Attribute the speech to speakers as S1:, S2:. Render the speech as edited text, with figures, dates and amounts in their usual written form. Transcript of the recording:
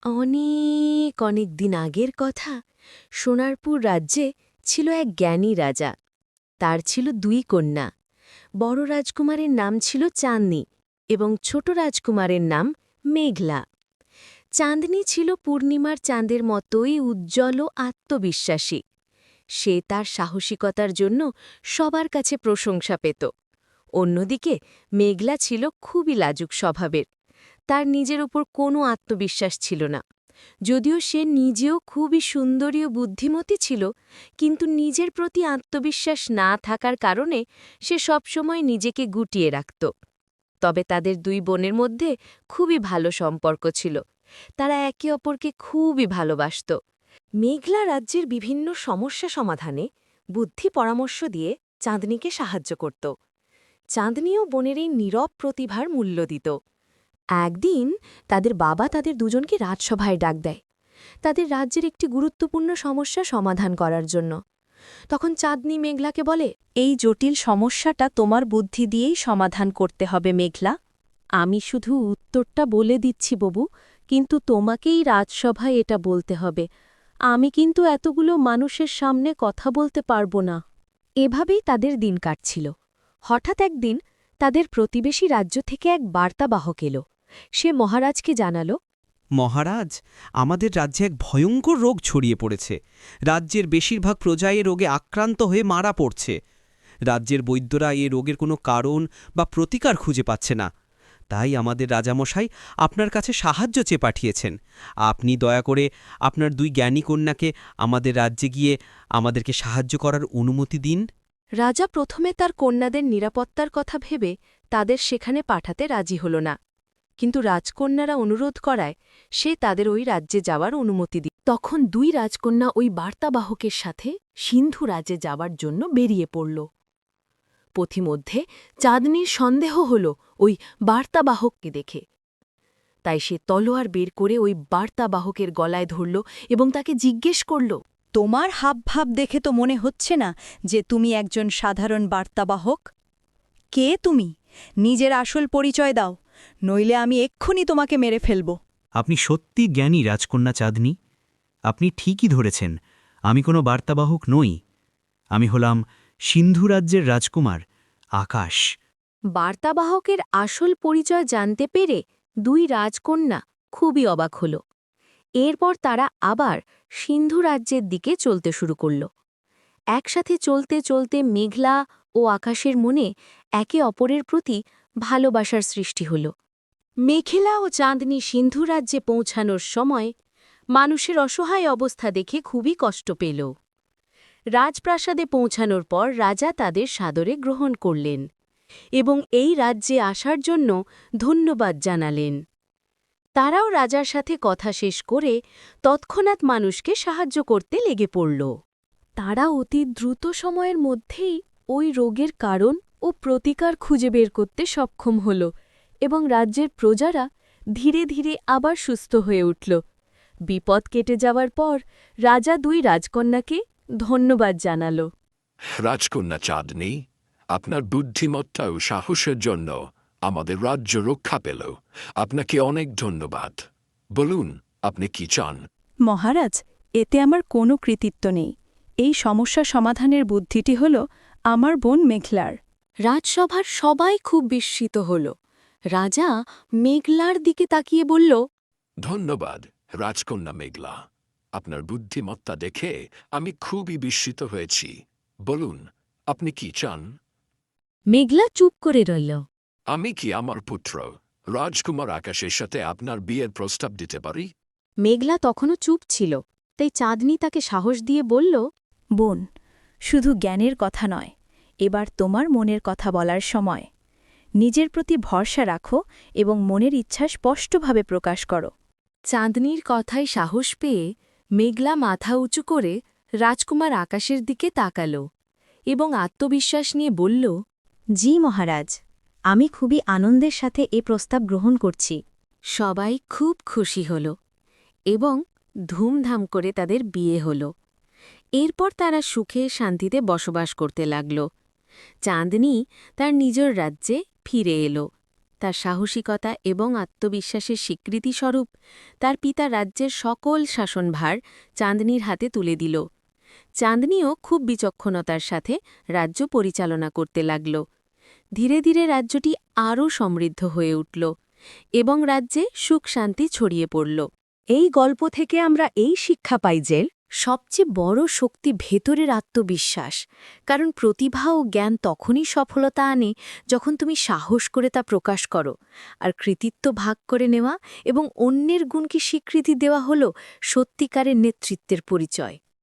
S1: অনেক অনেক দিন আগের কথা। সোনারপুর রাজ্যে ছিল এক জ্ঞানী রাজা। তার ছিল দুই কন্যা। বড় রাজকুমারের নাম ছিল চাঁদনী এবং ছোট রাজকুমারের নাম মেঘলা। চাঁদনী ছিল পূর্ণিমার চাঁদের মতোই উজ্জ্বল ও আত্মবিশ্বাসী। সে তার সাহসিকতার জন্য সবার কাছে প্রশংসা পেত। অন্যদিকে মেঘলা ছিল খুবই লাজুক স্বভাবের। তার নিজের উপর কোনো আত্মবিশ্বাস ছিল না। যদিও সে নিজেও খুবই সুন্দরী ও বুদ্ধিমতী ছিল, কিন্তু নিজের প্রতি আত্মবিশ্বাস না থাকার কারণে সে সবসময় নিজেকে গুটিয়ে রাখত। তবে তাদের দুই বোনের মধ্যে খুবই ভালো সম্পর্ক ছিল। তারা একে অপরকে খুবই ভালোবাসত। মেঘলা রাজ্যের বিভিন্ন সমস্যা সমাধানে বুদ্ধি পরামর্শ দিয়ে চাঁদনীকে সাহায্য করত। চাঁদনীও বোনের এই নীরব প্রতিভার মূল্য দিত। একদিন তাদের বাবা তাদের দুজনকে রাজসভায় ডাক দেয়, তাদের রাজ্যের একটি গুরুত্বপূর্ণ সমস্যা সমাধান করার জন্য। তখন চাঁদনী মেঘলাকে বলে,
S2: এই জটিল সমস্যাটা তোমার বুদ্ধি দিয়েই সমাধান করতে হবে মেঘলা। আমি শুধু উত্তরটা বলে দিচ্ছি ববু, কিন্তু তোমাকেই রাজসভায় এটা বলতে হবে। আমি কিন্তু এতগুলো মানুষের সামনে কথা বলতে পারবো না।
S1: এভাবেই তাদের দিন কাটছিল। হঠাৎ একদিন তাদের প্রতিবেশী রাজ্য থেকে এক বার্তাবাহক এলো। সে মহারাজকে জানালো,
S3: মহারাজ, আমাদের রাজ্যে এক ভয়ঙ্কর রোগ ছড়িয়ে পড়েছে। রাজ্যের বেশিরভাগ প্রজা এ রোগে আক্রান্ত হয়ে মারা পড়ছে। রাজ্যের বৈদ্যরা এ রোগের কোনো কারণ বা প্রতিকার খুঁজে পাচ্ছে না। তাই আমাদের রাজামশাই আপনার কাছে সাহায্য চেয়ে পাঠিয়েছেন। আপনি দয়া করে আপনার দুই জ্ঞানী কন্যাকে আমাদের রাজ্যে গিয়ে আমাদেরকে সাহায্য করার অনুমতি দিন।
S1: রাজা প্রথমে তার কন্যাদের নিরাপত্তার কথা ভেবে তাদের সেখানে পাঠাতে রাজি হল না। কিন্তু রাজকন্যারা অনুরোধ করায় সে তাদের ওই রাজ্যে যাওয়ার অনুমতি দিল। তখন দুই রাজকন্যা ওই বার্তাবাহকের সাথে সিন্ধু রাজ্যে যাওয়ার জন্য বেরিয়ে পড়ল। পথিমধ্যে চাঁদনীর সন্দেহ হল ওই বার্তাবাহককে দেখে। তাই সে তলোয়ার বের করে ওই বার্তাবাহকের গলায় ধরল এবং তাকে জিজ্ঞেস করল,
S2: তোমার হাবভাব দেখে তো মনে হচ্ছে না যে তুমি একজন সাধারণ বার্তাবাহক। কে তুমি? নিজের আসল পরিচয় দাও, নইলে আমি এক্ষুনি তোমাকে মেরে ফেলব।
S4: আপনি সত্যি জ্ঞানী রাজকন্যা চাঁদনী। আপনি ঠিকই ধরেছেন, আমি কোনো বার্তাবাহক নই। আমি হলাম সিন্ধু রাজ্যের রাজকুমার আকাশ।
S1: বার্তাবাহকের আসল পরিচয় জানতে পেরে দুই রাজকন্যা খুবই অবাক হল। এরপর তারা আবার সিন্ধু রাজ্যের দিকে চলতে শুরু করল। একসাথে চলতে চলতে মেঘলা ও আকাশের মনে একে অপরের প্রতি ভালোবাসার সৃষ্টি হল। মেঘলা ও চাঁদনী সিন্ধু রাজ্যে পৌঁছানোর সময় মানুষের অসহায় অবস্থা দেখে খুবই কষ্ট পেল। রাজপ্রাসাদে পৌঁছানোর পর রাজা তাদের সাদরে গ্রহণ করলেন এবং এই রাজ্যে আসার জন্য ধন্যবাদ জানালেন। তারাও রাজার সাথে কথা শেষ করে তৎক্ষণাৎ মানুষকে সাহায্য করতে লেগে পড়ল। তারা অতি দ্রুত সময়ের মধ্যেই ওই রোগের কারণ ও প্রতিকার খুঁজে বের করতে সক্ষম হল এবং রাজ্যের প্রজারা ধীরে ধীরে আবার সুস্থ হয়ে উঠল। বিপদ কেটে যাওয়ার পর রাজা দুই রাজকন্যাকে ধন্যবাদ জানাল।
S5: রাজকন্যা চাঁদনী, আপনার বুদ্ধিমত্তা ও সাহসের জন্য আমাদের রাজ্য রক্ষা পেল। আপনাকে অনেক ধন্যবাদ। বলুন, আপনি কি চান?
S2: মহারাজ, এতে আমার কোনো কৃতিত্ব নেই। এই সমস্যা সমাধানের বুদ্ধিটি হল আমার বোন মেঘলার।
S1: রাজসভার সবাই খুব বিস্মিত হল। রাজা মেঘলার দিকে তাকিয়ে বলল,
S5: ধন্যবাদ রাজকন্যা মেঘলা। আপনার বুদ্ধিমত্তা দেখে আমি খুবই বিস্মিত হয়েছি। বলুন, আপনি কি চান?
S1: মেঘলা চুপ করে রইল।
S5: আমি কি আমার পুত্র রাজকুমার আকাশের সাথে আপনার বিয়ের প্রস্তাব দিতে পারি?
S1: মেঘলা তখনও চুপ ছিল, তাই চাঁদনী তাকে সাহস দিয়ে বলল,
S2: বোন, শুধু জ্ঞানের কথা নয়, এবার তোমার মনের কথা বলার সময়। নিজের প্রতি ভরসা রাখো এবং মনের ইচ্ছা স্পষ্টভাবে প্রকাশ করো।
S1: চাঁদনীর কথায় সাহস পেয়ে মেঘলা মাথা উঁচু করে রাজকুমার আকাশের দিকে তাকাল এবং আত্মবিশ্বাস নিয়ে বলল,
S2: জি মহারাজ, আমি খুবই আনন্দের সাথে এ প্রস্তাব গ্রহণ করছি।
S1: সবাই খুব খুশি হল এবং ধুমধাম করে তাদের বিয়ে হল। এরপর তারা সুখে শান্তিতে বসবাস করতে লাগল। চাঁদনী তার নিজের রাজ্যে ফিরে এলো। তার সাহসিকতা এবং আত্মবিশ্বাসের স্বীকৃতিস্বরূপ তার পিতা রাজ্যের সকল শাসনভার চাঁদনীর হাতে তুলে দিল। চাঁদনীও খুব বিচক্ষণতার সাথে রাজ্য পরিচালনা করতে লাগল। ধীরে ধীরে রাজ্যটি আরও সমৃদ্ধ হয়ে উঠল এবং রাজ্যে সুখ শান্তি ছড়িয়ে পড়ল। এই গল্প থেকে আমরা এই শিক্ষা পাই যে সবচেয়ে বড় শক্তি ভেতরের আত্মবিশ্বাস, কারণ প্রতিভা ও জ্ঞান তখনই সফলতা আনে যখন তুমি সাহস করে তা প্রকাশ করো, আর কৃতিত্ব ভাগ করে নেওয়া এবং অন্যের গুণকে স্বীকৃতি দেওয়া হল সত্যিকারের নেতৃত্বের পরিচয়।